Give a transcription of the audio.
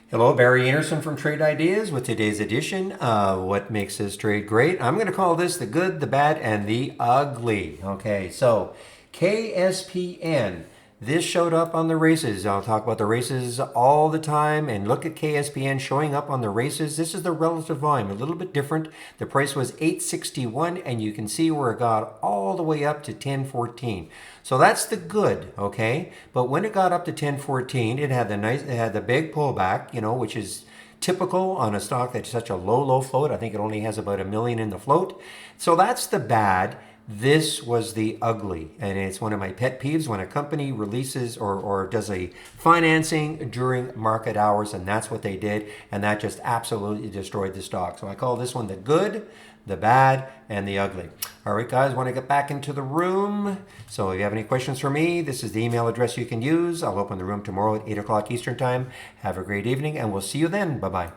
Hello, Barry Anderson from Trade Ideas with today's edition of What Makes This Trade Great. I'm going to call this the good, the bad, and the ugly. Okay, so KSPN. This showed up on the races. I'll talk about the races all the time and look at KSPN showing up on the races. This is the relative volume, a little bit different. The price was 861 and you can see where it got all the way up to 1014. So that's the good, okay? But when it got up to 1014, it had the big pullback, which is typical on a stock that's such a low float. I think it only has about 1 million in the float. So that's the bad. This was the ugly, and it's one of my pet peeves when a company releases or does a financing during market hours, and that's what they did, and that just absolutely destroyed the stock. So I call this one the good, the bad, and the ugly. All right, guys, want to get back into the room. So if you have any questions for me, this is the email address you can use. I'll open the room tomorrow at 8 o'clock Eastern Time. Have a great evening, and we'll see you then. Bye-bye.